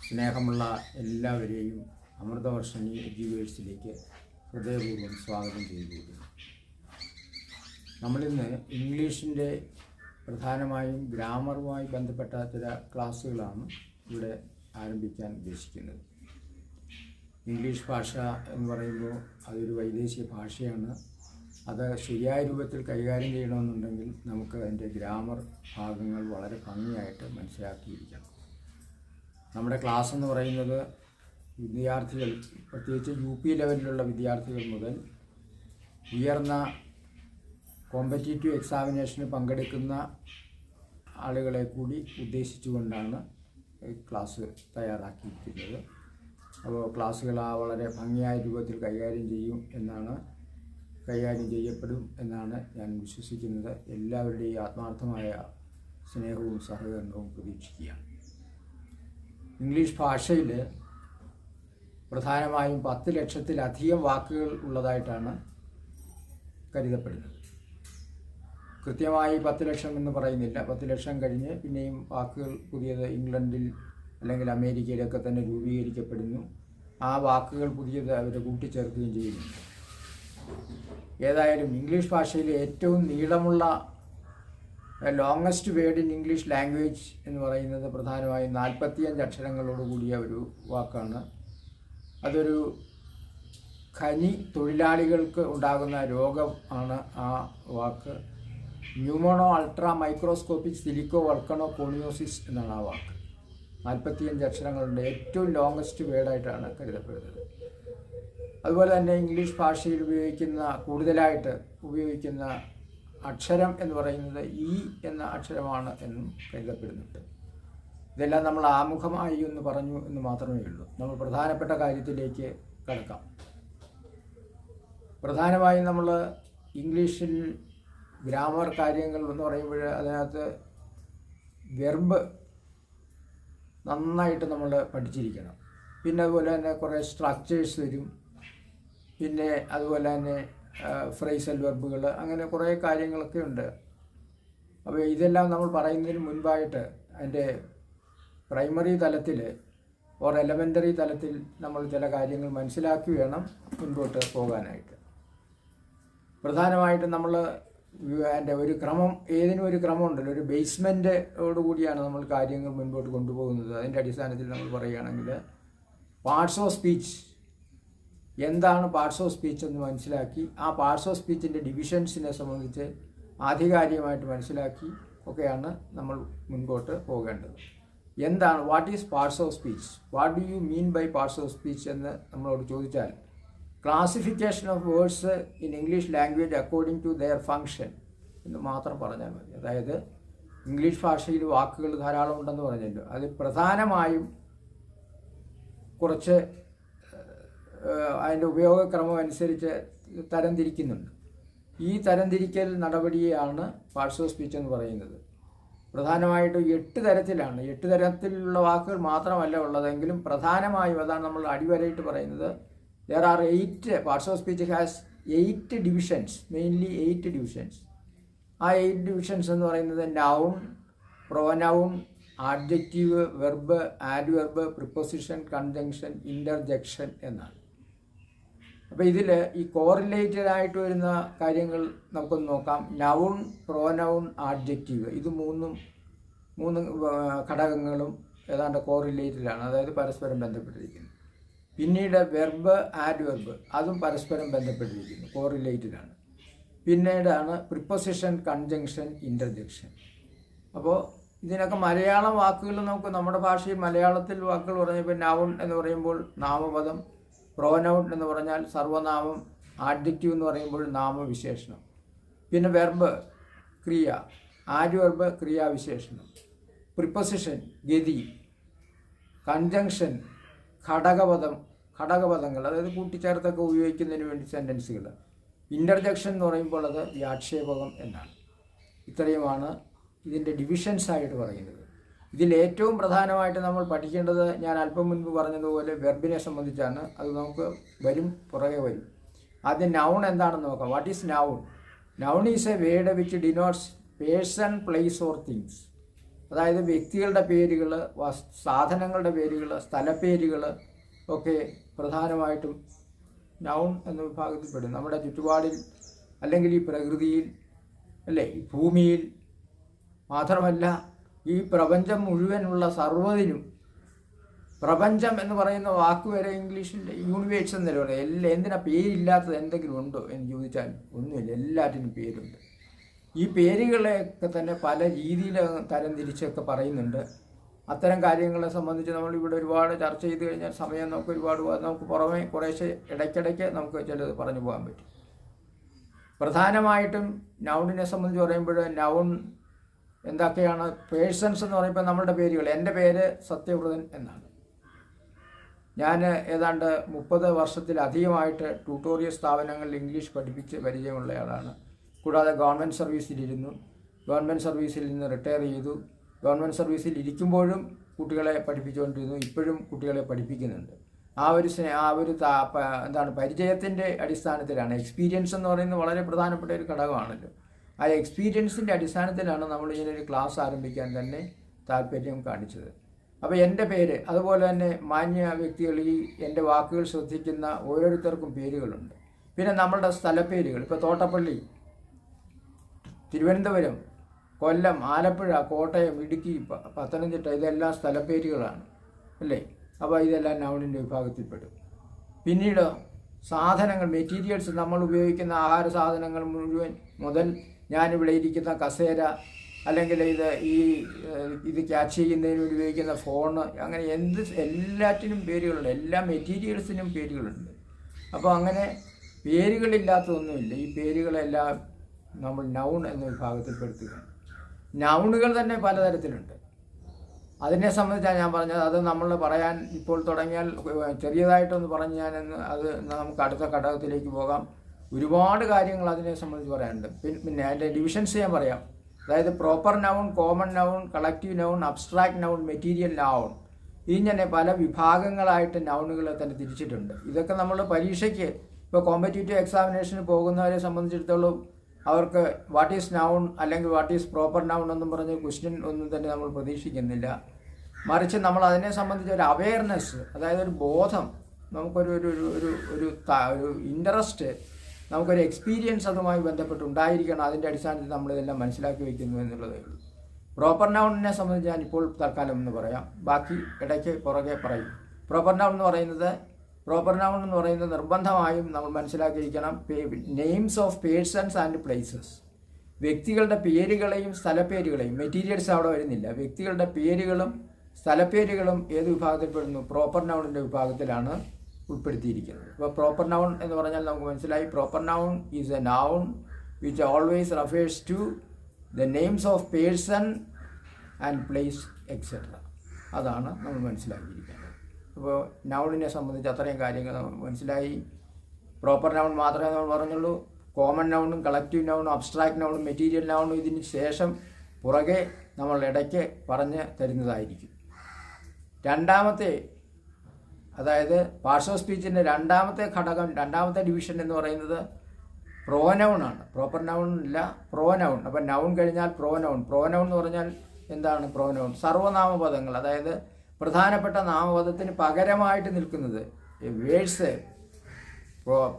സ്നേഹമുള്ള എല്ലാവരെയും അമൃതവർഷിണി എഡ്യൂവേഴ്സിലേക്ക് ഹൃദയപൂർവ്വം സ്വാഗതം ചെയ്തുകൊള്ളുന്നു. നമ്മളിന്ന് ഇംഗ്ലീഷിൻ്റെ പ്രധാനമായും ഗ്രാമറുമായി ബന്ധപ്പെട്ട ചില ക്ലാസ്സുകളാണ് ഇവിടെ ആരംഭിക്കാൻ ഉദ്ദേശിക്കുന്നത്. ഇംഗ്ലീഷ് ഭാഷ എന്ന് പറയുമ്പോൾ അതൊരു വൈദേശിക ഭാഷയാണ്. അത് ശരിയായ രൂപത്തിൽ കൈകാര്യം ചെയ്യണമെന്നുണ്ടെങ്കിൽ നമുക്ക് അതിൻ്റെ ഗ്രാമർ ഭാഗങ്ങൾ വളരെ ഭംഗിയായിട്ട് മനസ്സിലാക്കിയിരിക്കണം. നമ്മുടെ ക്ലാസ് എന്ന് പറയുന്നത് വിദ്യാർത്ഥികൾ, പ്രത്യേകിച്ച് UP ലെവലിലുള്ള വിദ്യാർത്ഥികൾ മുതൽ ഉയർന്ന കോമ്പറ്റീറ്റീവ് എക്സാമിനേഷന് പങ്കെടുക്കുന്ന ആളുകളെ കൂടി ഉദ്ദേശിച്ചുകൊണ്ടാണ് ക്ലാസ് തയ്യാറാക്കിയിരിക്കുന്നത്. അപ്പോൾ ക്ലാസ്സുകൾ വളരെ ഭംഗിയായ രൂപത്തിൽ കൈകാര്യം ചെയ്യപ്പെടും എന്നാണ് ഞാൻ വിശ്വസിക്കുന്നത്. എല്ലാവരുടെയും ആത്മാർത്ഥമായ സ്നേഹവും സഹകരണവും പ്രതീക്ഷിക്കുകയാണ്. ഇംഗ്ലീഷ് ഭാഷയിൽ പ്രധാനമായും 10 ലക്ഷത്തിലധികം വാക്കുകൾ ഉള്ളതായിട്ടാണ് കരുതപ്പെടുന്നത്. കൃത്യമായി 10 ലക്ഷം എന്ന് പറയുന്നില്ല. 10 ലക്ഷം കഴിഞ്ഞ് പിന്നെയും വാക്കുകൾ പുതിയത് ഇംഗ്ലണ്ടിൽ അല്ലെങ്കിൽ അമേരിക്കയിലൊക്കെ തന്നെ രൂപീകരിക്കപ്പെടുന്നു. ആ വാക്കുകൾ പുതിയത് അവർ കൂട്ടിച്ചേർക്കുകയും ചെയ്യുന്നു. ഏതായാലും ഇംഗ്ലീഷ് ഭാഷയിലെ ഏറ്റവും നീളമുള്ള longest word in English language എന്ന് പറയുന്നത് പ്രധാനമായും 45 അക്ഷരങ്ങളോട് കൂടിയ ഒരു വാക്കാണ്. അതൊരു ഖനി തൊഴിലാളികൾക്ക് ഉണ്ടാകുന്ന രോഗം ആണ് ആ വാക്ക്. ന്യൂമോണോ അൾട്രാ മൈക്രോസ്കോപ്പിക് സിലിക്കോ വൾക്കണോ കോണിയോസിസ് എന്നാണ് ആ വാക്ക്. 45 അക്ഷരങ്ങളുണ്ട്. ഏറ്റവും ലോങ്ങസ്റ്റ് വേർഡായിട്ടാണ് കരുതപ്പെടുന്നത്. അതുപോലെ തന്നെ ഇംഗ്ലീഷ് ഭാഷയിൽ കൂടുതലായിട്ട് ഉപയോഗിക്കുന്ന അക്ഷരം എന്ന് പറയുന്നത് E എന്ന അക്ഷരമാണ് എന്നും കരുതപ്പെടുന്നുണ്ട്. ഇതെല്ലാം നമ്മൾ ആമുഖമായി ഒന്ന് പറഞ്ഞു എന്ന് മാത്രമേ ഉള്ളൂ. നമ്മൾ പ്രധാനപ്പെട്ട കാര്യത്തിലേക്ക് കടക്കാം. പ്രധാനമായും നമ്മൾ ഇംഗ്ലീഷിൽ ഗ്രാമർ കാര്യങ്ങൾ എന്ന് പറയുമ്പോൾ അതിനകത്ത് വെർബ് നന്നായിട്ട് നമ്മൾ പഠിച്ചിരിക്കണം. പിന്നെ അതുപോലെ തന്നെ കുറേ സ്ട്രക്ചേഴ്സ് വരും. പിന്നെ അതുപോലെ തന്നെ ഫ്രേസൽ വെർബുകൾ, അങ്ങനെ കുറേ കാര്യങ്ങളൊക്കെ ഉണ്ട്. അപ്പോൾ ഇതെല്ലാം നമ്മൾ പറയുന്നതിന് മുൻപായിട്ട് അതിൻ്റെ പ്രൈമറി തലത്തിൽ എലമെൻ്ററി തലത്തിൽ നമ്മൾ ചില കാര്യങ്ങൾ മനസ്സിലാക്കി വേണം മുൻപോട്ട് പോകാനായിട്ട്. പ്രധാനമായിട്ടും നമ്മൾ അതിൻ്റെ ഒരു ക്രമം, ഏതിനും ഒരു ക്രമം ഉണ്ടല്ലോ. ഒരു ബേസ്മെൻറ്റോട് കൂടിയാണ് നമ്മൾ കാര്യങ്ങൾ മുൻപോട്ട് കൊണ്ടുപോകുന്നത്. അതിൻ്റെ അടിസ്ഥാനത്തിൽ നമ്മൾ പറയുകയാണെങ്കിൽ പാർട്സ് ഓഫ് സ്പീച്ച്, എന്താണ് പാർട്സ് ഓഫ് സ്പീച്ച് എന്ന് മനസ്സിലാക്കി ആ പാർട്സ് ഓഫ് സ്പീച്ചിൻ്റെ ഡിവിഷൻസിനെ സംബന്ധിച്ച് ആധികാരികമായിട്ട് മനസ്സിലാക്കി ഒക്കെയാണ് നമ്മൾ മുൻപോട്ട് പോകേണ്ടത്. എന്താണ് what is parts of speech, what do you mean by parts of speech എന്ന് നമ്മളോട് ചോദിച്ചാൽ classification of words in English language according to their function എന്ന് മാത്രം പറഞ്ഞാൽ മതി. അതായത് ഇംഗ്ലീഷ് ഭാഷയിൽ വാക്കുകൾ ധാരാളം ഉണ്ടെന്ന് പറഞ്ഞല്ലോ. അത് പ്രധാനമായും കുറച്ച് അതിൻ്റെ ഉപയോഗക്രമം അനുസരിച്ച് തരംതിരിക്കുന്നുണ്ട്. ഈ തരംതിരിക്കൽ നടപടിയാണ് പാർട്സ് ഓഫ് സ്പീച്ച് എന്ന് പറയുന്നത്. പ്രധാനമായിട്ടും 8 തരത്തിലാണ്. 8 തരത്തിലുള്ള വാക്കുകൾ മാത്രമല്ല ഉള്ളതെങ്കിലും പ്രധാനമായും അതാണ് നമ്മൾ അടിവരയിട്ട് പറയുന്നത്. There are 8 parts of speech has 8 divisions, mainly 8 divisions. ആ 8 divisions എന്ന് പറയുന്നത് noun, pronoun, adjective, verb, adverb, preposition, conjunction, interjection എന്നാണ്. അപ്പോൾ ഇതിൽ ഈ കോറിലേറ്റഡ് ആയിട്ട് വരുന്ന കാര്യങ്ങൾ നമുക്കൊന്ന് നോക്കാം. നൗൺ, പ്രൊനൗൺ, ആഡ്ജക്റ്റീവ്, ഇത് മൂന്ന് ഘടകങ്ങളും ഏതാണ്ട് കോറിലേറ്റഡാണ്, അതായത് പരസ്പരം ബന്ധപ്പെട്ടിരിക്കുന്നു. പിന്നീട് വെർബ്, ആഡ്വർബ്, അതും പരസ്പരം ബന്ധപ്പെട്ടിരിക്കുന്നു, കോറിലേറ്റഡാണ്. പിന്നീടാണ് പ്രിപ്പോസിഷൻ, കൺജങ്ഷൻ, ഇൻ്റർജെക്ഷൻ. അപ്പോൾ ഇതിനൊക്കെ മലയാളം വാക്കുകൾ നമുക്ക് നമ്മുടെ ഭാഷയിൽ മലയാളത്തിൽ വാക്കുകൾ പറഞ്ഞപ്പോൾ നൗൺ എന്ന് പറയുമ്പോൾ നാമപദം, പ്രൊനൗൺ എന്ന് പറഞ്ഞാൽ സർവനാമം, ആഡ്ജക്റ്റീവ് എന്ന് പറയുമ്പോൾ നാമവിശേഷണം. പിന്നെ വെർബ് ക്രിയ, ആഡ്വർബ് ക്രിയാവിശേഷണം, പ്രിപ്പോസിഷൻ ഗതി, കൺജങ്ഷൻ ഘടകപദങ്ങൾ, അതായത് കൂട്ടിച്ചേർത്തൊക്കെ ഉപയോഗിക്കുന്നതിന് വേണ്ടി സെൻറ്റൻസുകൾ. ഇൻ്റർജെക്ഷൻ എന്ന് പറയുമ്പോൾ അത് വ്യാക്ഷേപകം എന്നാണ്. ഇത്രയുമാണ് ഇതിൻ്റെ ഡിവിഷൻസായിട്ട് പറയുന്നത്. ഇതിൽ ഏറ്റവും പ്രധാനമായിട്ട് നമ്മൾ പഠിക്കേണ്ടത് ഞാൻ അല്പം മുൻപ് പറഞ്ഞതുപോലെ വെർബിനെ സംബന്ധിച്ചാണ്. അത് നമുക്ക് പുറകെ വരും. ആദ്യം നൗൺ എന്താണെന്ന് നോക്കാം. What is noun? Noun is a word which denotes person, place or things. അതായത് വ്യക്തികളുടെ പേരുകൾ, സാധനങ്ങളുടെ പേരുകൾ, സ്ഥലപ്പേരുകൾ ഒക്കെ പ്രധാനമായിട്ടും നൗൺ എന്ന വിഭാഗത്തിൽപ്പെടും. നമ്മുടെ ചുറ്റുപാടിൽ അല്ലെങ്കിൽ ഈ പ്രകൃതിയിൽ, അല്ലേ, ഈ ഭൂമിയിൽ മാത്രമല്ല ഈ പ്രപഞ്ചം മുഴുവനുള്ള സർവ്വതിനും. പ്രപഞ്ചം എന്ന് പറയുന്ന വാക്ക് വരെ ഇംഗ്ലീഷിൽ യൂണിവേഴ്സ് എന്നല്ലേ പറയുന്നത്. എന്തിനാ പേരില്ലാത്തത് എന്തെങ്കിലും ഉണ്ടോ എന്ന് ചോദിച്ചാൽ ഒന്നുമില്ല, എല്ലാറ്റിനും പേരുണ്ട്. ഈ പേരുകളെയൊക്കെ തന്നെ പല രീതിയിൽ തരംതിരിച്ചൊക്കെ പറയുന്നുണ്ട്. അത്തരം കാര്യങ്ങളെ സംബന്ധിച്ച് നമ്മളിവിടെ ഒരുപാട് ചർച്ച ചെയ്ത് കഴിഞ്ഞാൽ സമയം നമുക്ക് പുറമെ കുറേശ്ശെ ഇടയ്ക്കിടയ്ക്ക് നമുക്ക് ചിലത് പറഞ്ഞു പോകാൻ പറ്റും. പ്രധാനമായിട്ടും നൗണിനെ സംബന്ധിച്ച് പറയുമ്പോൾ നൗൺ എന്തൊക്കെയാണ്? പേഴ്സൺസ് എന്ന് പറയുമ്പോൾ നമ്മളുടെ പേരുകൾ. എൻ്റെ പേര് സത്യവ്രതൻ എന്നാണ്. ഞാൻ ഏതാണ്ട് 30 വർഷത്തിലധികമായിട്ട് ട്യൂട്ടോറിയൽ സ്ഥാപനങ്ങളിൽ ഇംഗ്ലീഷ് പഠിപ്പിച്ച് പരിചയമുള്ളയാളാണ്. കൂടാതെ ഗവൺമെൻറ് സർവീസിലിരുന്നു. ഗവൺമെൻറ് സർവീസിൽ നിന്ന് റിട്ടയർ ചെയ്തു. ഗവൺമെൻറ് സർവീസിൽ ഇരിക്കുമ്പോഴും കുട്ടികളെ പഠിപ്പിച്ചുകൊണ്ടിരുന്നു. ഇപ്പോഴും കുട്ടികളെ പഠിപ്പിക്കുന്നുണ്ട്. പരിചയത്തിൻ്റെ അടിസ്ഥാനത്തിലാണ്. എക്സ്പീരിയൻസ് എന്ന് പറയുന്നത് വളരെ പ്രധാനപ്പെട്ട ഒരു ഘടകമാണല്ലോ. ആ എക്സ്പീരിയൻസിൻ്റെ അടിസ്ഥാനത്തിലാണ് നമ്മൾ ഇങ്ങനൊരു ക്ലാസ് ആരംഭിക്കാൻ തന്നെ താല്പര്യം കാണിച്ചത്. അപ്പോൾ എൻ്റെ പേര്, അതുപോലെ തന്നെ മാന്യ വ്യക്തികൾ ഈ എൻ്റെ വാക്കുകൾ ശ്രദ്ധിക്കുന്ന ഓരോരുത്തർക്കും പേരുകളുണ്ട്. പിന്നെ നമ്മളുടെ സ്ഥലപ്പേരുകൾ, ഇപ്പോൾ തോട്ടപ്പള്ളി, തിരുവനന്തപുരം, കൊല്ലം, ആലപ്പുഴ, കോട്ടയം, ഇടുക്കി, പത്തനംതിട്ട, ഇതെല്ലാം സ്ഥലപ്പേരുകളാണ്, അല്ലേ? അപ്പോൾ ഇതെല്ലാം നൗണിൻ്റെ വിഭാഗത്തിൽപ്പെടും. പിന്നീട് സാധനങ്ങൾ, മെറ്റീരിയൽസ്, നമ്മൾ ഉപയോഗിക്കുന്ന ആഹാര സാധനങ്ങൾ മുതൽ ഞാനിവിടെ ഇരിക്കുന്ന കസേര, അല്ലെങ്കിൽ ഇത് ക്യാച്ച് ചെയ്യുന്നതിന് ഉപയോഗിക്കുന്ന ഫോണ്, അങ്ങനെ എല്ലാറ്റിനും പേരുകളുണ്ട്. എല്ലാ മെറ്റീരിയൽസിനും പേരുകളുണ്ട്. അപ്പോൾ അങ്ങനെ പേരുകളില്ലാത്തതൊന്നുമില്ല. ഈ പേരുകളെല്ലാം നമ്മൾ നൗൺ എന്ന വിഭാഗത്തിൽപ്പെടുത്തുക. നൗണുകൾ തന്നെ പലതരത്തിലുണ്ട്. അതിനെ സംബന്ധിച്ചാണ് ഞാൻ പറഞ്ഞത്. അത് നമ്മൾ പറയാൻ ഇപ്പോൾ തുടങ്ങിയാൽ ചെറിയതായിട്ടൊന്ന് പറഞ്ഞ് അത് നമുക്ക് അടുത്ത ഘടകത്തിലേക്ക് പോകാം. ഒരുപാട് കാര്യങ്ങൾ അതിനെ സംബന്ധിച്ച് പറയാനുണ്ട്. പിന്നെ അതിൻ്റെ ഡിവിഷൻസ് ഞാൻ പറയാം. അതായത് proper noun, common noun, collective noun, abstract noun, material noun, ഇങ്ങനെ പല വിഭാഗങ്ങളായിട്ട് നൗണുകളെ തന്നെ തിരിച്ചിട്ടുണ്ട്. ഇതൊക്കെ നമ്മൾ പരീക്ഷയ്ക്ക്, ഇപ്പോൾ കോമ്പറ്റീറ്റീവ് എക്സാമിനേഷന് പോകുന്നവരെ സംബന്ധിച്ചിടത്തോളം അവർക്ക് വാട്ട് ഈസ് നൗൺ അല്ലെങ്കിൽ വാട്ട് ഈസ് പ്രോപ്പർ നൗൺ എന്നും പറഞ്ഞ് ക്വസ്റ്റ്യൻ ഒന്നും തന്നെ നമ്മൾ പ്രതീക്ഷിക്കുന്നില്ല. മറിച്ച് നമ്മൾ അതിനെ സംബന്ധിച്ച് ഒരു അവെയർനെസ്, അതായത് ഒരു ബോധം, നമുക്കൊരു ഒരു ഒരു ഒരു ഇൻട്രസ്റ്റ്, നമുക്കൊരു എക്സ്പീരിയൻസ് അതുമായി ബന്ധപ്പെട്ടുണ്ടായിരിക്കണം. അതിൻ്റെ അടിസ്ഥാനത്തിൽ നമ്മളിതെല്ലാം മനസ്സിലാക്കി വയ്ക്കുന്നു എന്നുള്ളതേ ഉള്ളൂ. പ്രോപ്പർ നൗണിനെ സംബന്ധിച്ച് ഞാൻ ഇപ്പോൾ തൽക്കാലം എന്ന് പറയാം, ബാക്കി ഇടയ്ക്ക് പുറകെ പറയും. പ്രോപ്പർ നൗൺ എന്ന് പറയുന്നത് നിർബന്ധമായും നമ്മൾ മനസ്സിലാക്കിയിരിക്കണം. Names of persons and places, വ്യക്തികളുടെ പേരുകളെയും സ്ഥലപ്പേരുകളെയും, മെറ്റീരിയൽസ് അവിടെ വരുന്നില്ല. വ്യക്തികളുടെ പേരുകളും സ്ഥലപ്പേരുകളും ഏത് വിഭാഗത്തിൽപ്പെടുന്നു? പ്രോപ്പർ നൗണിൻ്റെ വിഭാഗത്തിലാണ് ഉൾപ്പെടുത്തിയിരിക്കുന്നത്. ഇപ്പോൾ പ്രോപ്പർ നൗൺ എന്ന് പറഞ്ഞാൽ നമുക്ക് മനസ്സിലായി. Proper noun is a noun which always refers to the names of person and place etcetera. അതാണ് നമ്മൾ മനസ്സിലാക്കിയിരിക്കുന്നത്. അപ്പോൾ നൗണിനെ സംബന്ധിച്ച് അത്രയും കാര്യങ്ങൾ നമുക്ക് മനസ്സിലായി. പ്രോപ്പർ നൗൺ മാത്രമേ നമ്മൾ പറഞ്ഞുള്ളൂ. കോമൺ നൗണും കളക്റ്റീവ് നൗണും അബ്സ്ട്രാക്ട് നൗണും മെറ്റീരിയൽ നൗണും ഇതിന് ശേഷം പുറകെ നമ്മൾ ഇടയ്ക്ക് പറഞ്ഞ് തരുന്നതായിരിക്കും. രണ്ടാമത്തെ, അതായത് പാർട്സ് ഓഫ് സ്പീച്ചിൻ്റെ രണ്ടാമത്തെ ഘടകം, രണ്ടാമത്തെ ഡിവിഷൻ എന്ന് പറയുന്നത് പ്രോനൗണാണ്. പ്രോപ്പർ നൗൺ ഇല്ല, പ്രോനൗൺ. അപ്പം നൗൺ കഴിഞ്ഞാൽ പ്രോനൗൺ. പ്രോനൗൺ എന്ന് പറഞ്ഞാൽ എന്താണ്? പ്രോനൗൺ സർവനാമപദങ്ങൾ, അതായത് പ്രധാനപ്പെട്ട നാമപദത്തിന് പകരമായിട്ട് നിൽക്കുന്നത് words.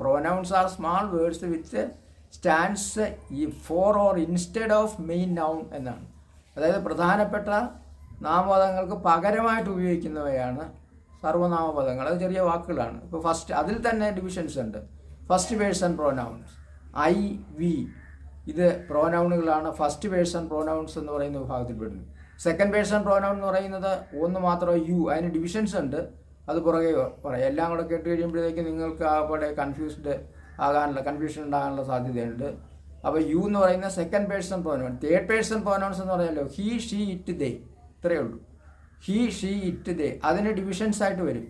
Pronouns are small words which stands for or instead of main noun എന്നാണ്. അതായത് പ്രധാനപ്പെട്ട നാമപദങ്ങൾക്ക് പകരമായിട്ട് ഉപയോഗിക്കുന്നവയാണ് സർവനാമപദങ്ങൾ. അത് ചെറിയ വാക്കുകളാണ്. ഇപ്പോൾ ഫസ്റ്റ്, അതിൽ തന്നെ ഡിവിഷൻസ് ഉണ്ട്. First person pronouns, I, we, ഇത് പ്രോനൗണുകളാണ്. ഫസ്റ്റ് പേഴ്സൺ പ്രോനൗൺസ് എന്ന് പറയുന്ന വിഭാഗത്തിൽപ്പെടുന്നു. സെക്കൻഡ് പേഴ്സൺ പ്രോനൗൺ എന്ന് പറയുന്നത് ഒന്ന് മാത്രം, യു. അതിന് ഡിവിഷൻസ് ഉണ്ട്, അത് പുറകെ പറയാം. എല്ലാം കൂടെ കേട്ട് കഴിയുമ്പോഴത്തേക്ക് നിങ്ങൾക്ക് അവിടെ കൺഫ്യൂഷൻ ഉണ്ടാകാനുള്ള സാധ്യതയുണ്ട്. അപ്പോൾ യു എന്ന് പറയുന്ന second person pronoun. Third person pronouns എന്ന് പറയുമല്ലോ, ഹി, ഷീ, ഇറ്റ്, ദേ, ഇത്രയേ ഉള്ളൂ. ഹി, ഷീ, ഇറ്റ്, ദേ. അതിന് ഡിവിഷൻസ് ആയിട്ട് വരും.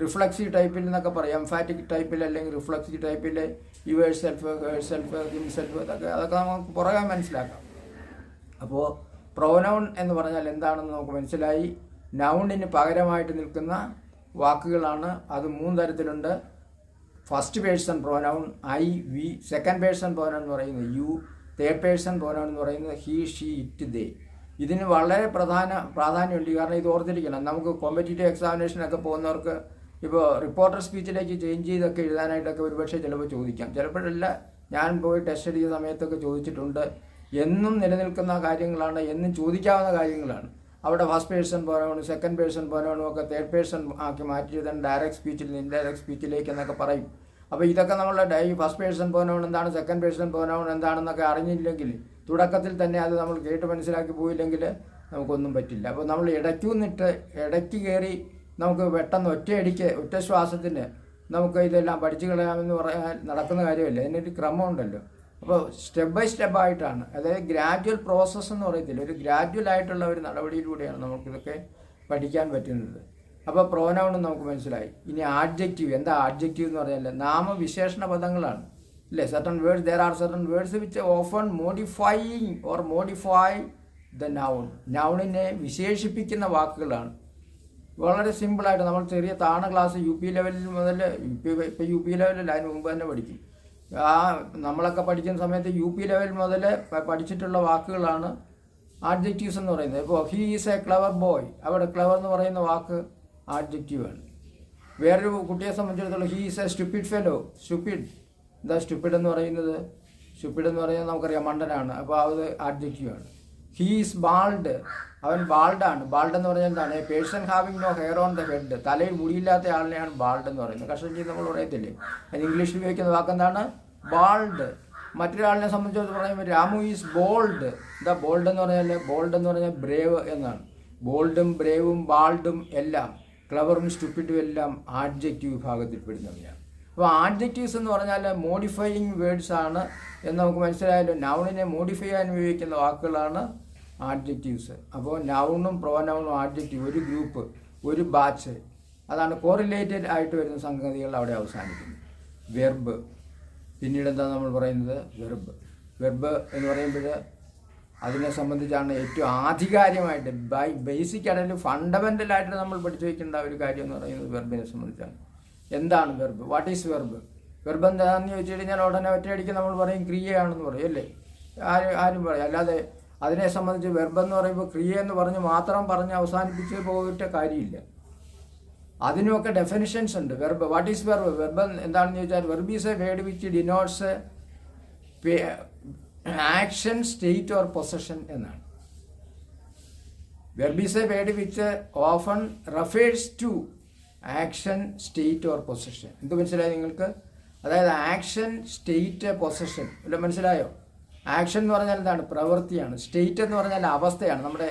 റിഫ്ലക്സീവ് ടൈപ്പിൽ എന്നൊക്കെ പറയാം, എംഫാറ്റിക് ടൈപ്പിൽ അല്ലെങ്കിൽ റിഫ്ലക്സീവ് ടൈപ്പിൽ your self, her self, himself, അതൊക്കെ നമുക്ക് പുറകെ മനസ്സിലാക്കാം. അപ്പോൾ പ്രോനൗൺ എന്ന് പറഞ്ഞാൽ എന്താണെന്ന് നമുക്ക് മനസ്സിലായി. നൗണിന് പകരമായിട്ട് നിൽക്കുന്ന വാക്കുകളാണ്. അത് 3 തരത്തിലുണ്ട്. First person pronoun I, we. Second person pronoun എന്ന് പറയുന്നത് യു. തേർഡ് പേഴ്സൺ പ്രോനൗൺ എന്ന് പറയുന്നത് ഹി, ഷീ, ഇറ്റ്, ദേ. ഇതിന് വളരെ പ്രാധാന്യമുണ്ട്. കാരണം ഇത് ഓർത്തിരിക്കണം, നമുക്ക് കോമ്പറ്റീറ്റീവ് എക്സാമിനേഷനൊക്കെ പോകുന്നവർക്ക് ഇപ്പോൾ റിപ്പോർട്ടർ സ്പീച്ചിലേക്ക് ചേഞ്ച് ചെയ്തൊക്കെ എഴുതാനായിട്ടൊക്കെ ഒരുപക്ഷെ ചിലപ്പോൾ ചോദിക്കാം. ചിലപ്പോഴല്ല, ഞാൻ പോയി ടെസ്റ്റ് എഴുതിയ സമയത്തൊക്കെ ചോദിച്ചിട്ടുണ്ട്. എന്നും നിലനിൽക്കുന്ന കാര്യങ്ങളാണ്, എന്നും ചോദിക്കാവുന്ന കാര്യങ്ങളാണ്. അവിടെ ഫസ്റ്റ് പേഴ്സൺ പോരാണോ, സെക്കൻഡ് പേഴ്സൺ പോരാണോ ഒക്കെ തേർഡ് പേഴ്സൺ ആക്കി മാറ്റി എഴുതാൻ ഡയറക്റ്റ് സ്പീച്ചിൽ നിന്ന് ഇൻഡയറക്റ്റ് സ്പീച്ചിലേക്ക് എന്നൊക്കെ പറയും. അപ്പോൾ ഇതൊക്കെ നമ്മളുടെ ഈ ഫസ്റ്റ് പേഴ്സൺ പോരാണോ എന്താണ്, സെക്കൻഡ് പേഴ്സൺ പോരാണോ എന്താണെന്നൊക്കെ അറിഞ്ഞില്ലെങ്കിൽ, തുടക്കത്തിൽ തന്നെ അത് നമ്മൾ കേട്ട് മനസ്സിലാക്കി പോയില്ലെങ്കിൽ നമുക്കൊന്നും പറ്റില്ല. അപ്പോൾ നമ്മൾ ഇടയ്ക്ക് കയറി നമുക്ക് പെട്ടെന്ന് ഒറ്റ ശ്വാസത്തിന് നമുക്ക് ഇതെല്ലാം പഠിച്ചു കളയാമെന്ന് പറയാൻ നടക്കുന്ന കാര്യമല്ല. അതിനൊരു ക്രമമുണ്ടല്ലോ. അപ്പോൾ സ്റ്റെപ്പ് ബൈ സ്റ്റെപ്പായിട്ടാണ്, അതായത് ഗ്രാജുവൽ പ്രോസസ്സ് എന്ന് പറയത്തില്ല, ഒരു ഗ്രാജുവൽ ആയിട്ടുള്ള ഒരു നടപടിയിലൂടെയാണ് നമുക്കിതൊക്കെ പഠിക്കാൻ പറ്റുന്നത്. അപ്പോൾ പ്രോനൗണും നമുക്ക് മനസ്സിലായി. ഇനി ആഡ്ജക്റ്റീവ്. എന്താ ആഡ്ജക്റ്റീവ് എന്ന് പറഞ്ഞാൽ? നാമവിശേഷണ പദങ്ങളാണ് അല്ലേ. Certain words, there are certain words which often modify the noun. നൗണിനെ വിശേഷിപ്പിക്കുന്ന വാക്കുകളാണ്. വളരെ സിമ്പിളായിട്ട് നമ്മൾ ചെറിയ താണ ക്ലാസ് യു പി ലെവലിൽ മുതൽ, ഇപ്പോൾ യു പി ലെവലിൽ അതിന് മുമ്പ് തന്നെ പഠിക്കും. നമ്മളൊക്കെ പഠിക്കുന്ന സമയത്ത് യു പി ലെവൽ മുതൽ പഠിച്ചിട്ടുള്ള വാക്കുകളാണ് ആഡ്ജക്റ്റീവ്സ് എന്ന് പറയുന്നത്. ഇപ്പോൾ he is A clever boy, അവിടെ ക്ലവർ എന്ന് പറയുന്ന വാക്ക് ആഡ്ജക്റ്റീവാണ്. വേറൊരു കുട്ടിയെ സംബന്ധിച്ചിടത്തോളം he is A stupid fellow. എന്താ സ്റ്റുപ്പിഡ് എന്ന് പറയുന്നത്? സ്റ്റുപ്പിഡ് എന്ന് പറയുന്നത് നമുക്കറിയാം, മണ്ടനാണ്. അപ്പോൾ അത് ആഡ്ജക്റ്റീവാണ്. ഹീ ഈസ് ബാൾഡ്, അവൻ ബാൾഡാണ്. ബാൾഡ് എന്ന് പറഞ്ഞാൽ എന്താണ്? Person having no hair on the head, തലയിൽ മുടിയില്ലാത്ത ആളിനെയാണ് ബാൾഡ് എന്ന് പറയുന്നത്. കഷ്ടം ചെയ്ത് നമ്മൾ പറയത്തില്ലേ? അത് ഇംഗ്ലീഷിൽ ഉപയോഗിക്കുന്ന വാക്കെന്താണ്? ബാൾഡ്. മറ്റൊരാളിനെ സംബന്ധിച്ചിടത്തോളം പറയുമ്പോൾ രാമു ഈസ് ബോൾഡ്. എന്താ ബോൾഡ് എന്ന് പറഞ്ഞാൽ? ബോൾഡ് എന്ന് പറഞ്ഞാൽ ബ്രേവ് എന്നാണ്. ബോൾഡും ബ്രേവും ബാൾഡും എല്ലാം, ക്ലവറും സ്റ്റുപ്പിഡും എല്ലാം ആഡ്ജക്റ്റീവ് വിഭാഗത്തിൽപ്പെടുന്നവയാണ്. അപ്പോൾ ആഡ്ജക്റ്റീവ്സ് എന്ന് പറഞ്ഞാൽ മോഡിഫയിങ് വേർഡ്സ് ആണ് എന്ന് നമുക്ക് മനസ്സിലായല്ലോ. നൗണിനെ മോഡിഫൈ ചെയ്യാൻ ഉപയോഗിക്കുന്ന വാക്കുകളാണ് ആഡ്ജക്റ്റീവ്സ്. അപ്പോൾ നൗണും പ്രോനൗണും ആഡ്ജക്റ്റീവ്, ഒരു ഗ്രൂപ്പ്, ഒരു ബാച്ച്, അതാണ് കോറിലേറ്റഡ് ആയിട്ട് വരുന്ന സംഗതികൾ അവിടെ അവസാനിക്കുന്നു. വെർബ്. പിന്നീട് എന്താ നമ്മൾ പറയുന്നത്? വെർബ് എന്ന് പറയുമ്പോൾ അതിനെ സംബന്ധിച്ചാണ് ഏറ്റവും ആധികാരികമായിട്ട് ബേസിക് ആയിട്ട് ഫണ്ടമെൻ്റലായിട്ട് നമ്മൾ പഠിച്ചു വയ്ക്കേണ്ട ഒരു കാര്യം എന്ന് പറയുന്നത് വെർബിനെ സംബന്ധിച്ചാണ്. എന്താണ് verb? What is verb? Verb എന്താണെന്ന് ചോദിച്ചു കഴിഞ്ഞാൽ ഉടനെ ഒറ്റയടിക്ക് നമ്മൾ പറയും ക്രിയയാണെന്ന് പറയും അല്ലേ? ആരും പറയും. അല്ലാതെ അതിനെ സംബന്ധിച്ച് വെർബ് എന്ന് പറയുമ്പോൾ ക്രിയ എന്ന് മാത്രം പറഞ്ഞ് അവസാനിപ്പിച്ച് പോയിട്ട് കാര്യമില്ല. അതിനുമൊക്കെ ഡെഫിനിഷൻസ് ഉണ്ട്. Verb, what is verb? Verb എന്താണെന്ന് ചോദിച്ചാൽ verb is a word which denotes action, state or possession എന്നാണ്. Verb is a word which often refers to action, state or possession. എന്ത് മനസ്സിലായി നിങ്ങൾക്ക്? അതായത് ആക്ഷൻ, സ്റ്റേറ്റ്, പൊസഷൻ എല്ലാം മനസ്സിലായോ? ആക്ഷൻ എന്ന് പറഞ്ഞാൽ എന്താണ്? പ്രവൃത്തിയാണ്. സ്റ്റേറ്റ് എന്ന് പറഞ്ഞാൽ അവസ്ഥയാണ്. നമ്മുടെ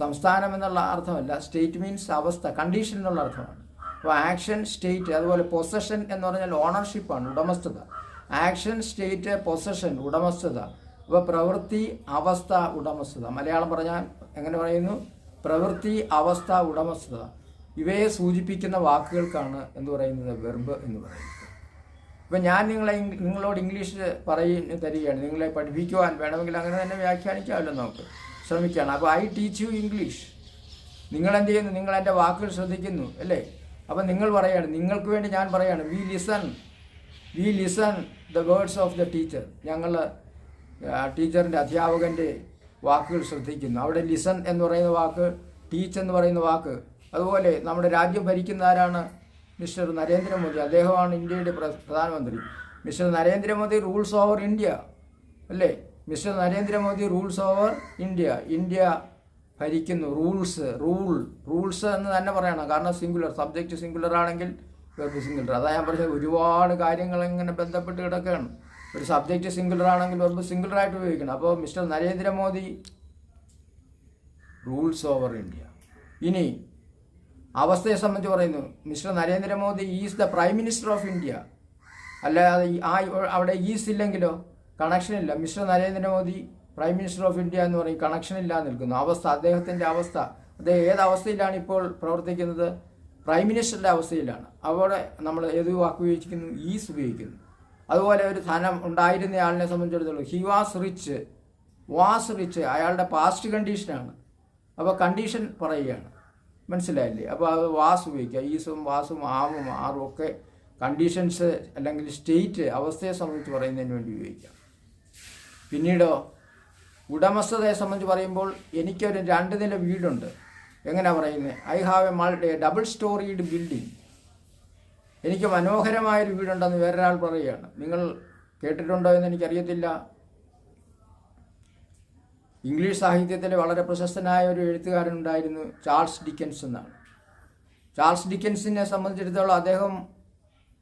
സംസ്ഥാനം എന്നുള്ള അർത്ഥമല്ല. സ്റ്റേറ്റ് മീൻസ് അവസ്ഥ, കണ്ടീഷൻ എന്നുള്ള അർത്ഥമാണ്. അപ്പോൾ ആക്ഷൻ, സ്റ്റേറ്റ്. അതുപോലെ പൊസഷൻ എന്ന് പറഞ്ഞാൽ ഓണർഷിപ്പാണ്, ഉടമസ്ഥത. ആക്ഷൻ, സ്റ്റേറ്റ്, പൊസഷൻ, ഉടമസ്ഥത. അപ്പോൾ പ്രവൃത്തി, അവസ്ഥ, ഉടമസ്ഥത. മലയാളം പറഞ്ഞാൽ എങ്ങനെ പറയുന്നു? പ്രവൃത്തി, അവസ്ഥ, ഉടമസ്ഥത. ഇവയെ സൂചിപ്പിക്കുന്ന വാക്കുകൾക്കാണ് എന്ത് പറയുന്നത്? വെർബ് എന്ന് പറയുന്നത്. ഇപ്പം ഞാൻ നിങ്ങളോട് ഇംഗ്ലീഷ് തരികയാണ്, നിങ്ങളെ പഠിപ്പിക്കുവാൻ വേണമെങ്കിൽ അങ്ങനെ തന്നെ വ്യാഖ്യാനിക്കാമല്ലോ, നമുക്ക് ശ്രമിക്കുകയാണ്. അപ്പോൾ ഐ ടീച്ച് യു ഇംഗ്ലീഷ്. നിങ്ങളെന്ത് ചെയ്യുന്നു? നിങ്ങൾ എൻ്റെ വാക്കുകൾ ശ്രദ്ധിക്കുന്നു അല്ലേ? അപ്പം നിങ്ങൾ പറയാണ്, നിങ്ങൾക്ക് വേണ്ടി ഞാൻ പറയാണ്, V listen the words of the teacher. ഞങ്ങൾ ടീച്ചറിൻ്റെ, അധ്യാപകൻ്റെ വാക്കുകൾ ശ്രദ്ധിക്കുന്നു. അവിടെ ലിസൺ എന്ന് പറയുന്ന വാക്ക്, ടീച്ച് എന്ന് പറയുന്ന വാക്ക്. അതുപോലെ നമ്മുടെ രാജ്യം ഭരിക്കുന്ന ആരാണ്? മിസ്റ്റർ നരേന്ദ്രമോദി. അദ്ദേഹമാണ് ഇന്ത്യയുടെ പ്രധാനമന്ത്രി. Mister Narendra Modi rules over India അല്ലേ? Mister Narendra Modi rules over India. India ഭരിക്കുന്നു. റൂൾസ് എന്ന് തന്നെ പറയണം. കാരണം സിംഗുലർ, സബ്ജക്റ്റ് സിംഗുലർ ആണെങ്കിൽ വെർബ് സിംഗുലർ. അതാ ഞാൻ പറഞ്ഞത്, ഒരുപാട് കാര്യങ്ങൾ ഇങ്ങനെ ബന്ധപ്പെട്ട് കിടക്കുകയാണ്. ഒരു സബ്ജക്റ്റ് സിംഗുലർ ആണെങ്കിൽ വെർബ് സിംഗുലർ ആയിട്ട് ഉപയോഗിക്കണം. അപ്പോൾ mister Narendra Modi rules over India. ഇനി അവസ്ഥയെ സംബന്ധിച്ച് പറയുന്നു, mister Narendra Modi is the prime minister of India. അല്ലാതെ അവിടെ ഈസ് ഇല്ലെങ്കിലോ കണക്ഷൻ ഇല്ല. Mister Narendra Modi prime minister of India എന്ന് പറയും, കണക്ഷൻ ഇല്ലാതെ നിൽക്കുന്നു. അവസ്ഥ, അദ്ദേഹത്തിൻ്റെ അവസ്ഥ, അദ്ദേഹം ഏത് അവസ്ഥയിലാണ് ഇപ്പോൾ പ്രവർത്തിക്കുന്നത്? പ്രൈം മിനിസ്റ്ററുടെ അവസ്ഥയിലാണ്. അവിടെ നമ്മൾ ഏത് വാക്ക് ഉപയോഗിക്കുന്നു? ഈസ് ഉപയോഗിക്കുന്നു. അതുപോലെ ഒരു ധനം ഉണ്ടായിരുന്ന ആളിനെ സംബന്ധിച്ചിടത്തോളം ഹി വാസ് റിച്ച്, അയാളുടെ പാസ്റ്റ് കണ്ടീഷനാണ്. അപ്പോൾ കണ്ടീഷൻ പറയുകയാണ്, മനസ്സിലായില്ലേ? അപ്പോൾ അത് വാസ് ഉപയോഗിക്കുക. ഈസും വാസും ആമും ആറും ഒക്കെ കണ്ടീഷൻസ് അല്ലെങ്കിൽ സ്റ്റേറ്റ്, അവസ്ഥയെ സംബന്ധിച്ച് പറയുന്നതിന് വേണ്ടി ഉപയോഗിക്കാം. പിന്നീടോ ഉടമസ്ഥതയെ സംബന്ധിച്ച് പറയുമ്പോൾ എനിക്കൊരു 2 നില വീടുണ്ട്. എങ്ങനെയാണ് പറയുന്നത്? I have A double storeyed building. എനിക്ക് മനോഹരമായൊരു വീടുണ്ടെന്ന് വേറൊരാൾ പറയുകയാണ്. നിങ്ങൾ കേട്ടിട്ടുണ്ടോ എന്ന് എനിക്കറിയത്തില്ല. ഇംഗ്ലീഷ് സാഹിത്യത്തിലെ വളരെ പ്രശസ്തനായ ഒരു എഴുത്തുകാരനുണ്ടായിരുന്നു, ചാൾസ് ഡിക്കൻസ് എന്നാണ്. ചാൾസ് ഡിക്കൻസിനെ സംബന്ധിച്ചിടത്തോളം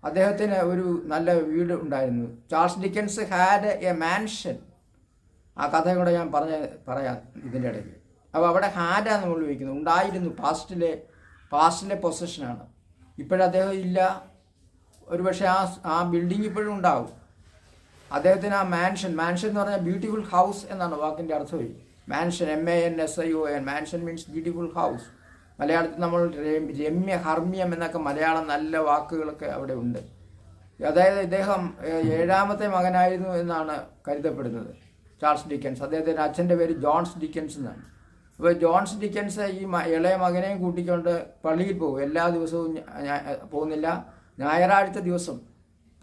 അദ്ദേഹത്തിന് ഒരു നല്ല വീട് ഉണ്ടായിരുന്നു. Charles Dickens had A mansion. ആ കഥ കൂടെ ഞാൻ പറയാം ഇതിൻ്റെ ഇടയ്ക്ക്. അപ്പോൾ അവിടെ ഹാഡാണ് നമ്മൾ ഉപയോഗിക്കുന്നത്. ഉണ്ടായിരുന്നു, പാസ്റ്റിലെ പൊസഷനാണ്. ഇപ്പോഴദ്ദേഹം ഇല്ല. ഒരുപക്ഷെ ആ ബിൽഡിംഗ് ഇപ്പോഴും ഉണ്ടാവും. അദ്ദേഹത്തിന് ആ മാൻഷൻ എന്ന് പറഞ്ഞാൽ ബ്യൂട്ടിഫുൾ ഹൗസ് എന്നാണ് വാക്കിൻ്റെ അർത്ഥം. Mansion, MANSION, mansion means beautiful house. മലയാളത്തിൽ നമ്മൾ രമ്യ, ഹർമ്മ്യം എന്നൊക്കെ മലയാളം നല്ല വാക്കുകളൊക്കെ അവിടെ ഉണ്ട്. അതായത് ഇദ്ദേഹം 7ാമത്തെ മകനായിരുന്നു എന്നാണ് കരുതപ്പെടുന്നത്, ചാൾസ് ഡിക്കൻസ്. അദ്ദേഹത്തിൻ്റെ അച്ഛൻ്റെ പേര് ജോൺസ് ഡിക്കൻസ് എന്നാണ്. അപ്പോൾ ജോൺസ് ഡിക്കൻസ് ഈ ഇളയ മകനെയും കൂട്ടിക്കൊണ്ട് പള്ളിയിൽ പോകും. എല്ലാ ദിവസവും പോകുന്നില്ല, ഞായറാഴ്ച ദിവസം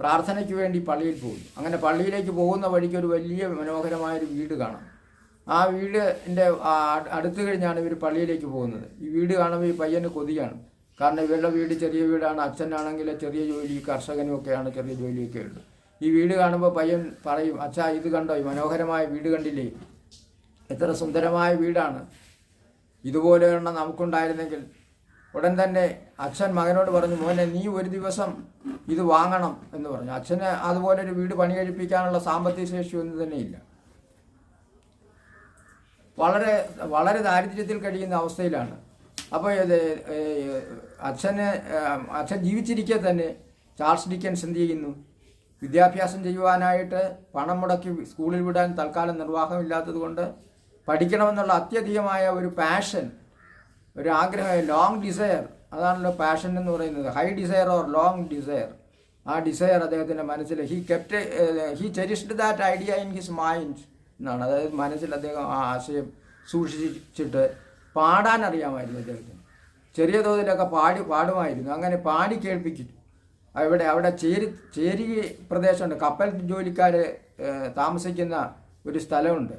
പ്രാർത്ഥനയ്ക്ക് വേണ്ടി പള്ളിയിൽ പോകും. അങ്ങനെ പള്ളിയിലേക്ക് പോകുന്ന വഴിക്ക് ഒരു വലിയ മനോഹരമായൊരു വീട് കാണാം. ആ വീടിൻ്റെ അടുത്ത് കഴിഞ്ഞാണ് ഇവർ പള്ളിയിലേക്ക് പോകുന്നത്. ഈ വീട് കാണുമ്പോൾ ഈ പയ്യന് കൊതിയാണ്. കാരണം ഇവരുടെ വീട് ചെറിയ വീടാണ്. അച്ഛനാണെങ്കിൽ ചെറിയ ജോലി, കർഷകനും ഒക്കെയാണ്, ചെറിയ ജോലിയൊക്കെ ഉണ്ട്. ഈ വീട് കാണുമ്പോൾ പയ്യൻ പറയും, അച്ഛാ ഇത് കണ്ടോ, ഈ മനോഹരമായ വീട് കണ്ടില്ലേ, എത്ര സുന്ദരമായ വീടാണ്, ഇതുപോലെ എണ്ണം നമുക്കുണ്ടായിരുന്നെങ്കിൽ. ഉടൻ തന്നെ അച്ഛൻ മകനോട് പറഞ്ഞു, മോനെ നീ ഒരു ദിവസം ഇത് വാങ്ങണം എന്ന് പറഞ്ഞു. അച്ഛന് അതുപോലൊരു വീട് പണി കഴിപ്പിക്കാനുള്ള സാമ്പത്തിക ശേഷി ഒന്നും തന്നെ ഇല്ല. വളരെ വളരെ ദാരിദ്ര്യത്തിൽ കഴിയുന്ന അവസ്ഥയിലാണ്. അപ്പോൾ അച്ഛൻ ജീവിച്ചിരിക്കെ തന്നെ ചാൾസ് ഡിക്കൻസ് എന്ത് ചെയ്യുന്നു, വിദ്യാഭ്യാസം ചെയ്യുവാനായിട്ട് പണം മുടക്കി സ്കൂളിൽ വിടാൻ തൽക്കാലം നിർവാഹമില്ലാത്തത് കൊണ്ട് പഠിക്കണമെന്നുള്ള അത്യധികമായ ഒരു പാഷൻ, ഒരു ആഗ്രഹം, ലോങ് ഡിസയർ, അതാണല്ലോ പാഷൻ എന്ന് പറയുന്നത്. High desire or long desire. ആ ഡിസയർ അദ്ദേഹത്തിൻ്റെ മനസ്സിൽ he cherished that idea in his mind എന്നാണ്. അതായത് മനസ്സിൽ അദ്ദേഹം ആ ആശയം സൂക്ഷിച്ചിട്ട് പാടാൻ അറിയാമായിരുന്നു അദ്ദേഹത്തിന്. ചെറിയ തോതിലൊക്കെ പാടുമായിരുന്നു. അങ്ങനെ പാടി കേൾപ്പിക്കും. അവിടെ ചേരി പ്രദേശമുണ്ട്, കപ്പൽ ജോലിക്കാർ താമസിക്കുന്ന ഒരു സ്ഥലമുണ്ട്.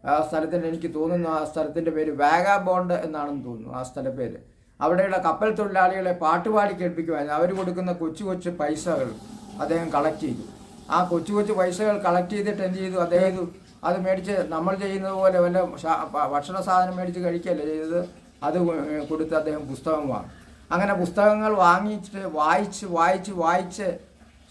ആ സ്ഥലത്തിൻ്റെ എനിക്ക് തോന്നുന്നു ആ സ്ഥലത്തിൻ്റെ പേര് വാഗാബോണ്ട് എന്നാണെന്ന് തോന്നുന്നു ആ സ്ഥല പേര്. അവിടെയുള്ള കപ്പൽ തൊഴിലാളികളെ പാട്ടുപാടി കേൾപ്പിക്കുമായിരുന്നു. അവർ കൊടുക്കുന്ന കൊച്ചു പൈസകൾ അദ്ദേഹം കളക്ട് ചെയ്തു. ആ കൊച്ചു പൈസകൾ കളക്ട് ചെയ്തിട്ട് എന്ത് ചെയ്തു, അദ്ദേഹം അത് മേടിച്ച് നമ്മൾ ചെയ്യുന്നത് പോലെ വല്ല ഭക്ഷണ സാധനം മേടിച്ച് കഴിക്കുകയല്ല ചെയ്തത്, അത് കൊടുത്ത് അദ്ദേഹം പുസ്തകം വാങ്ങി. അങ്ങനെ പുസ്തകങ്ങൾ വാങ്ങിച്ചിട്ട് വായിച്ച്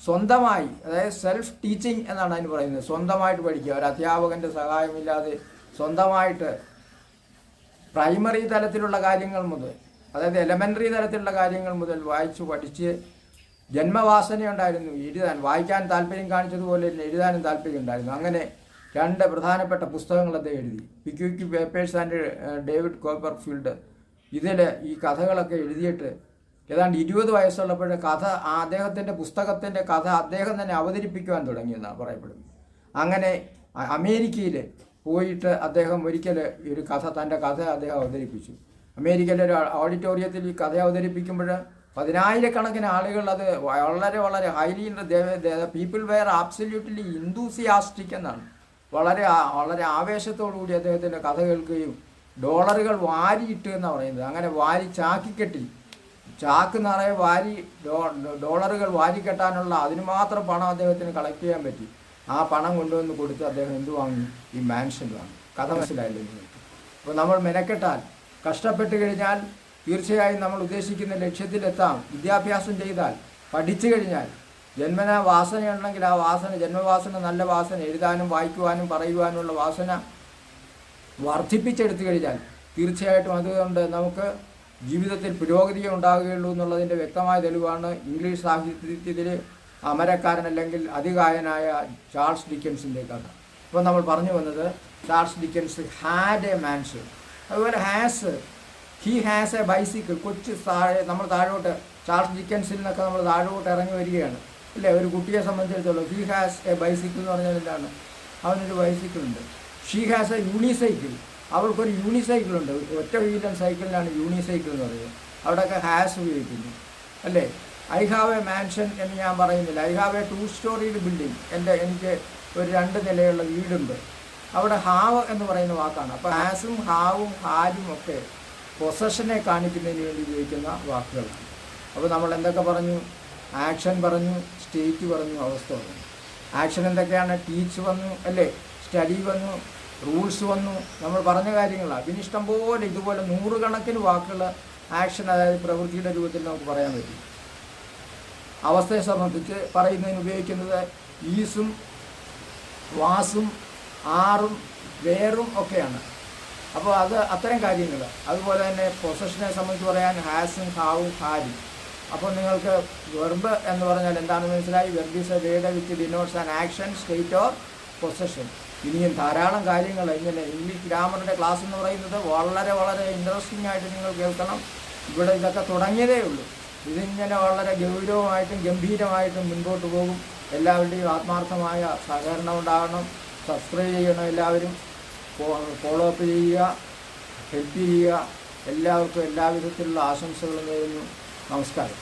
സ്വന്തമായി, അതായത് സെൽഫ് ടീച്ചിങ് എന്നാണ് അതിന് പറയുന്നത്, സ്വന്തമായിട്ട് പഠിക്കുക. ഒരു അധ്യാപകൻ്റെ സഹായമില്ലാതെ സ്വന്തമായിട്ട് പ്രൈമറി തലത്തിലുള്ള കാര്യങ്ങൾ മുതൽ, അതായത് എലമെൻ്ററി തലത്തിലുള്ള കാര്യങ്ങൾ മുതൽ വായിച്ച് പഠിച്ച് ജന്മവാസനയുണ്ടായിരുന്നു എഴുതാൻ. വായിക്കാൻ താല്പര്യം കാണിച്ചതുപോലെ എഴുതാനും താല്പര്യം ഉണ്ടായിരുന്നു. അങ്ങനെ 2 പ്രധാനപ്പെട്ട പുസ്തകങ്ങൾ അദ്ദേഹം എഴുതി. പിക്വിക്ക് പേപ്പേഴ്സ് ആൻഡ് ഡേവിഡ് കോപ്പർഫീൽഡ്. ഇതിൽ ഈ കഥകളൊക്കെ എഴുതിയിട്ട് ഏതാണ്ട് 20 വയസ്സുള്ളപ്പോഴേ അദ്ദേഹത്തിൻ്റെ പുസ്തകത്തിൻ്റെ കഥ അദ്ദേഹം തന്നെ അവതരിപ്പിക്കുവാൻ തുടങ്ങിയെന്നാണ് പറയപ്പെടുന്നത്. അങ്ങനെ അമേരിക്കയിൽ പോയിട്ട് അദ്ദേഹം ഒരിക്കൽ ഒരു തൻ്റെ കഥ അദ്ദേഹം അവതരിപ്പിച്ചു. അമേരിക്കയിലെ ഒരു ഓഡിറ്റോറിയത്തിൽ ഈ കഥ അവതരിപ്പിക്കുമ്പോൾ 10,000-കണക്കിന് ആളുകൾ അത് വളരെ ഹൈലി പീപ്പിൾ വെയർ ആബ്സല്യൂട്ട്ലി ഇന്തൂസിയാസ്റ്റിക് എന്നാണ്. വളരെ ആവേശത്തോടുകൂടി അദ്ദേഹത്തിൻ്റെ കഥ കേൾക്കുകയും ഡോളറുകൾ വാരിയിട്ട് എന്നാണ് പറയുന്നത്. അങ്ങനെ ചാക്കിക്കെട്ടി, ചാക്ക് നിറയെ ഡോളറുകൾ വാരിക്കെട്ടാനുള്ള അതിന് മാത്രം പണം അദ്ദേഹത്തിന് കളക്ട് ചെയ്യാൻ പറ്റി. ആ പണം കൊണ്ടുവന്ന് കൊടുത്ത് അദ്ദേഹം എന്ത് വാങ്ങി, ഈ മാൻഷൻ വാങ്ങി. കഥ മനസ്സിലായില്ലേ നിങ്ങൾക്ക്? അപ്പോൾ നമ്മൾ മെനക്കെട്ടാൽ, കഷ്ടപ്പെട്ട് കഴിഞ്ഞാൽ തീർച്ചയായും നമ്മൾ ഉദ്ദേശിക്കുന്ന ലക്ഷ്യത്തിലെത്താം. വിദ്യാഭ്യാസം ചെയ്താൽ, പഠിച്ചു കഴിഞ്ഞാൽ, ജന്മന വാസനയുണ്ടെങ്കിൽ ആ വാസന, ജന്മവാസന, നല്ല വാസന, എഴുതാനും വായിക്കുവാനും പറയുവാനുമുള്ള വാസന വർദ്ധിപ്പിച്ചെടുത്തു കഴിഞ്ഞാൽ തീർച്ചയായിട്ടും അതുകൊണ്ട് നമുക്ക് ജീവിതത്തിൽ പുരോഗതിയെ ഉണ്ടാകുകയുള്ളൂ എന്നുള്ളതിൻ്റെ വ്യക്തമായ തെളിവാണ് ഇംഗ്ലീഷ് സാഹിത്യത്തിൽ അമരക്കാരൻ അല്ലെങ്കിൽ അതികായനായ ചാൾസ് ഡിക്കൻസിൻ്റെ കഥ. അപ്പോൾ നമ്മൾ പറഞ്ഞു വന്നത് Charles Dickens had A mansion. അതുപോലെ ഹി ഹാസ് എ ബൈസിക്കിൾ. നമ്മൾ താഴോട്ട് ചാൾസ് ഡിക്കൻസിൽ നിന്നൊക്കെ നമ്മൾ താഴോട്ട് ഇറങ്ങി വരികയാണ് അല്ലേ. ഒരു കുട്ടിയെ സംബന്ധിച്ചിടത്തോളം ഹി ഹാസ് എ ബൈസിക്കിൾ എന്ന് പറഞ്ഞാൽ എന്താണ്, അവനൊരു ബൈസിക്കിൾ ഉണ്ട്. She has a unicycle. അവൾക്കൊരു യൂണിസൈക്കിൾ ഉണ്ട്. ഒറ്റ വീലൻ സൈക്കിളിനാണ് യൂണിസൈക്കിൾ എന്ന് പറയുന്നത്. അവിടെയൊക്കെ ഹാസ് ഉപയോഗിക്കുന്നു അല്ലേ. ഐ ഹാവ് എ മാൻഷൻ എന്ന് ഞാൻ പറയുന്നില്ല. I have A 2 storeyed building. എനിക്ക് ഒരു 2 നിലയുള്ള വീടുണ്ട്. അവിടെ ഹാവ് എന്ന് പറയുന്ന വാക്കാണ്. അപ്പോൾ ഹാസും ഹാവും ഹാരും ഒക്കെ പൊസഷനെ കാണിക്കുന്നതിന് വേണ്ടി ഉപയോഗിക്കുന്ന വാക്കുകളാണ്. അപ്പോൾ നമ്മൾ എന്തൊക്കെ പറഞ്ഞു? ആക്ഷൻ പറഞ്ഞു, സ്റ്റേറ്റ് പറഞ്ഞു, അവസ്ഥ പറഞ്ഞു. ആക്ഷൻ എന്തൊക്കെയാണ്? ടീച്ച് വന്നു അല്ലേ, സ്റ്റഡി വന്നു, റൂൾസ് വന്നു, നമ്മൾ പറഞ്ഞ കാര്യങ്ങളാണ്. പിന്നെ ഇഷ്ടംപോലെ ഇതുപോലെ നൂറുകണക്കിന് വാക്കുകൾ ആക്ഷൻ, അതായത് പ്രവൃത്തിയുടെ രൂപത്തിൽ നമുക്ക് പറയാൻ പറ്റും. അവസ്ഥയെ സംബന്ധിച്ച് പറയുന്നതിന് ഉപയോഗിക്കുന്നത് ഈസും വാസും ആറും വേറും ഒക്കെയാണ്. അപ്പോൾ അത് അത്തരം കാര്യങ്ങൾ. അതുപോലെ തന്നെ പൊസഷനെ സംബന്ധിച്ച് പറയാൻ ഹാസും ഹാവും ഹാരും. അപ്പോൾ നിങ്ങൾക്ക് വെർബ് എന്ന് പറഞ്ഞാൽ എന്താണെന്ന് മനസ്സിലായി. Verb is a word which denotes an action, state or possession. ഇനിയും ധാരാളം കാര്യങ്ങൾ ഇങ്ങനെ ഇംഗ്ലീഷ് ഗ്രാമറിൻ്റെ ക്ലാസ് എന്ന് പറയുന്നത് വളരെ വളരെ ഇൻട്രസ്റ്റിംഗ് ആയിട്ട് നിങ്ങൾ കേൾക്കണം. ഇവിടെ ഇതൊക്കെ തുടങ്ങിയതേ ഉള്ളൂ. ഇതിങ്ങനെ വളരെ ഗൗരവമായിട്ടും ഗംഭീരമായിട്ടും മുൻപോട്ട് പോകും. എല്ലാവരുടെയും ആത്മാർത്ഥമായ സഹകരണം ഉണ്ടാകണം. സബ്സ്ക്രൈബ് ചെയ്യണം, എല്ലാവരും ഫോളോ അപ്പ് ചെയ്യുക, ഹെൽപ്പ് ചെയ്യുക. എല്ലാവർക്കും എല്ലാവിധത്തിലുള്ള ആശംസകളും നേരുന്നു. നമസ്കാരം.